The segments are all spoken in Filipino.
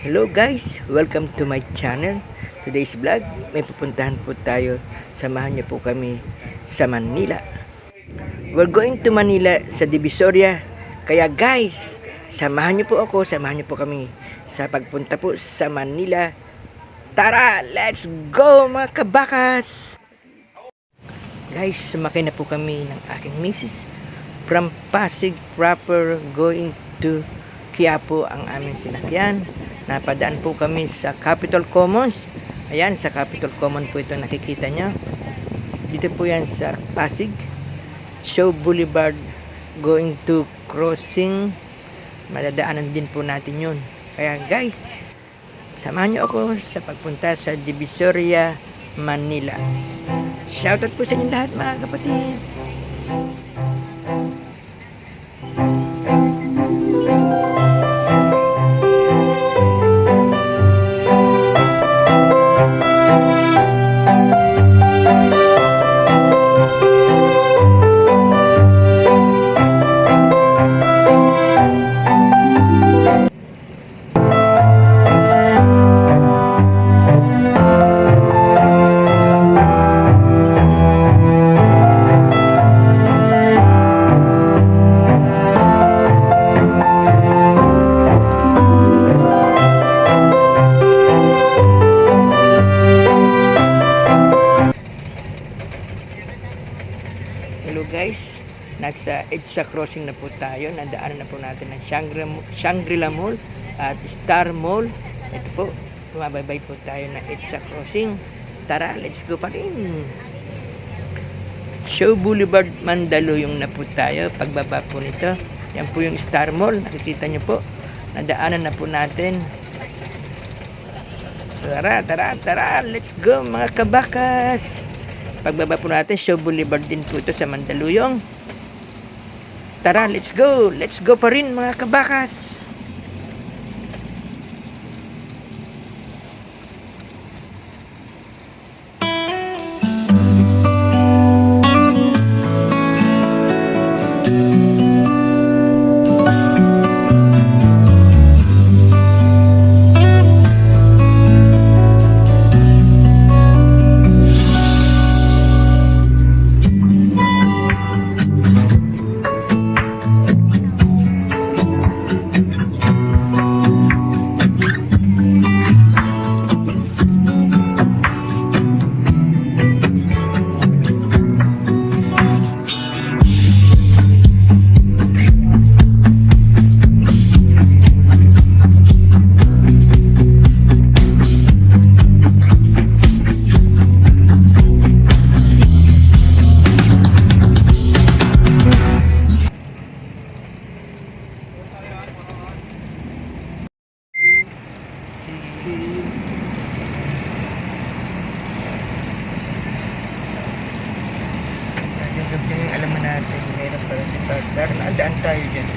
Hello guys, welcome to my channel. Today's vlog, may pupuntahan po tayo. Samahan niyo po kami sa Manila. We're going to Manila sa Divisoria. Kaya guys, samahan niyo po ako, samahan niyo po kami sa pagpunta po sa Manila. Tara, let's go mga kabakas! Guys, sumakay na po kami ng aking misis. From Pasig proper going to Quiapo ang aming sinakyan. Napadaan po kami sa Capitol Commons. Ayan, sa Capitol Commons po ito nakikita nyo. Dito po yan sa Pasig. Shaw Boulevard going to crossing. Madadaanan din po natin yun. Kaya guys, samahan nyo ako sa pagpunta sa Divisoria, Manila. Shoutout po sa inyo lahat mga kapatid. Hello guys, nasa EDSA crossing na po tayo. Nadaanan na po natin ng Shangri-La Mall at Star Mall. Ito po, tumabaybay po tayo ng EDSA crossing. Tara, let's go pa rin. Shaw Boulevard, Mandaluyong na po tayo. Pagbaba po nito, yan po yung Star Mall. Nakikita nyo po, nadaanan na po natin. Tara, let's go mga kabakas. Pagbaba po natin, Shaw Boulevard din po ito sa Mandaluyong. Tara, let's go! Let's go pa rin mga kabakas! Alam mo natin, meron pa rin partner. Naandaan tayo dyan.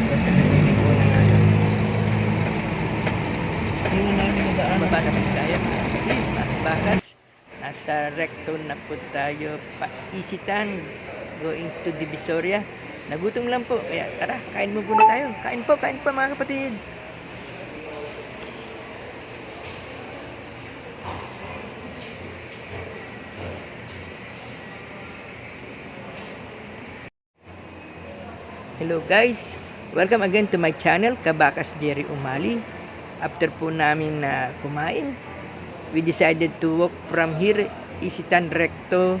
Kasi naminig ko na natin. Tingnan namin yung daan. Baba naman tayo. Bakas. Nasa recto na po tayo. Paisitan. Going to Divisoria. Nagutom lang po. Kaya tara, kain mo muna tayo. Kain po mga kapatid. Hello guys, welcome again to my channel, Kabakas Jerry Umali. After po namin na kumain, we decided to walk from here, Isitan Recto,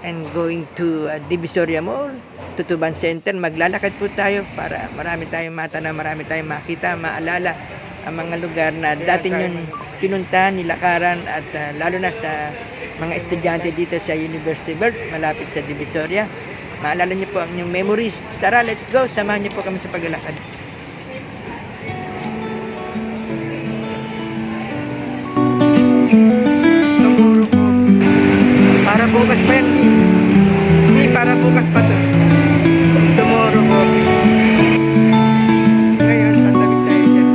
and going to Divisoria Mall, Tutuban Center. Maglalakad po tayo para marami tayong matanong, marami tayong makita, maalala ang mga lugar na dati nyo pinuntahan, nilakaran, at lalo na sa mga estudyante dito sa University World, malapit sa Divisoria. Maalala niyo po ang inyong memories. Tara, let's go. Samahan niyo po kami sa paglalakad. Para bukas pa yan. Hindi, para bukas pa to. Tomorrow po. Ngayon, sandali tayo dyan.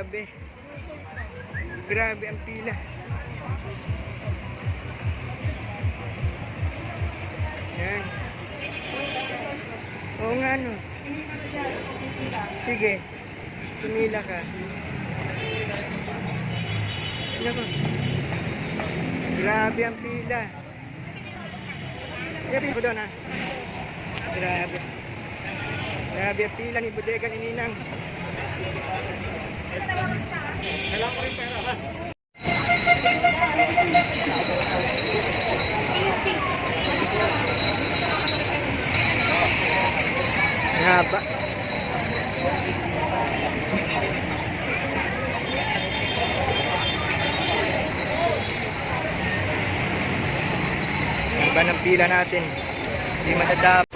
Grabe. Grabe ang pila. Yan. Oo nga, no. Sige. Tumila ka. Nako. Grabe ang pila. Sabi ko doon, ha. Grabe. Grabe ang pila ni Bodega ni Ninang. Kailangan ko rin pera, ha? Haba. Iba ng pila natin. Hindi matadapot.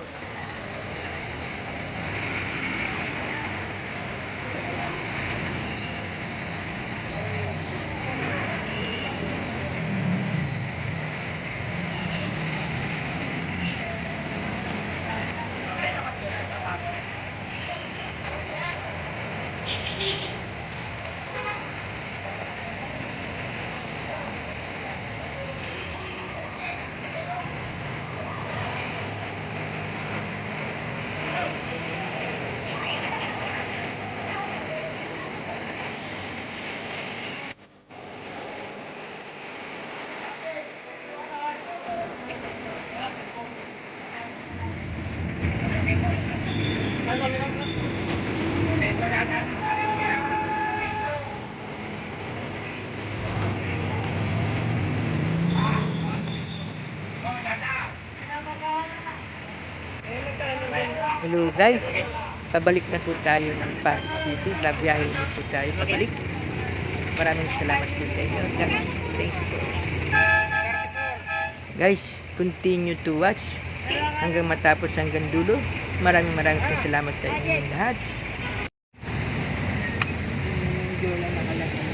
Hello guys, pabalik na po tayo ng Pasig City. Babiyahe ulit po tayo pabalik. Maraming salamat po sa inyo guys. Thank you po. Guys, continue to watch hanggang matapos, hanggang dulo. Maraming po salamat sa inyo lahat. Medyo lang nakalagay.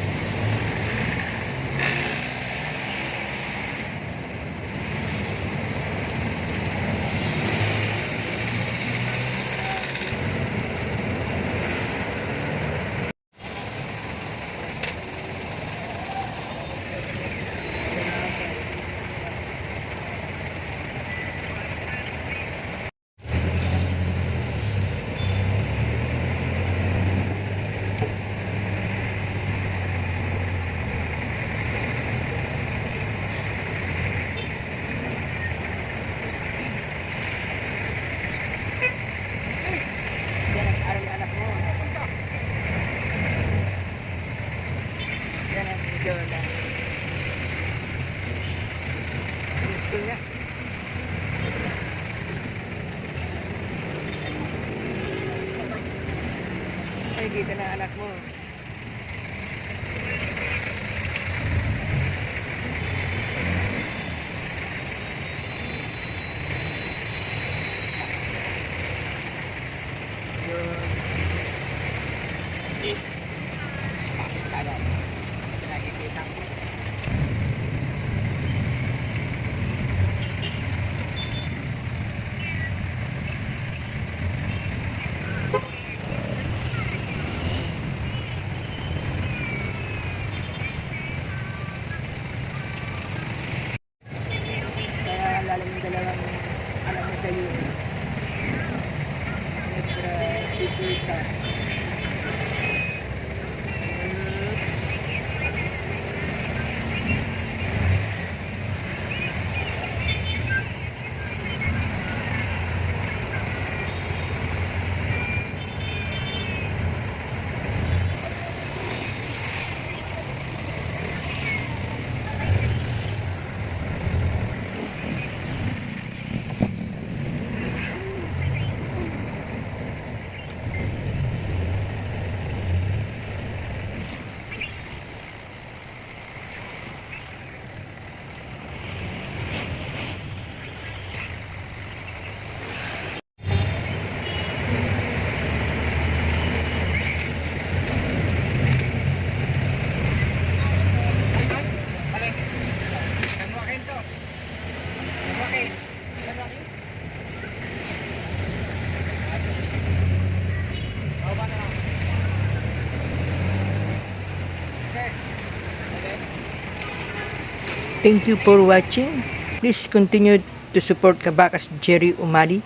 Ay, kita na anak mo. Thank you for watching. Please continue to support Kabakas Jerry Umali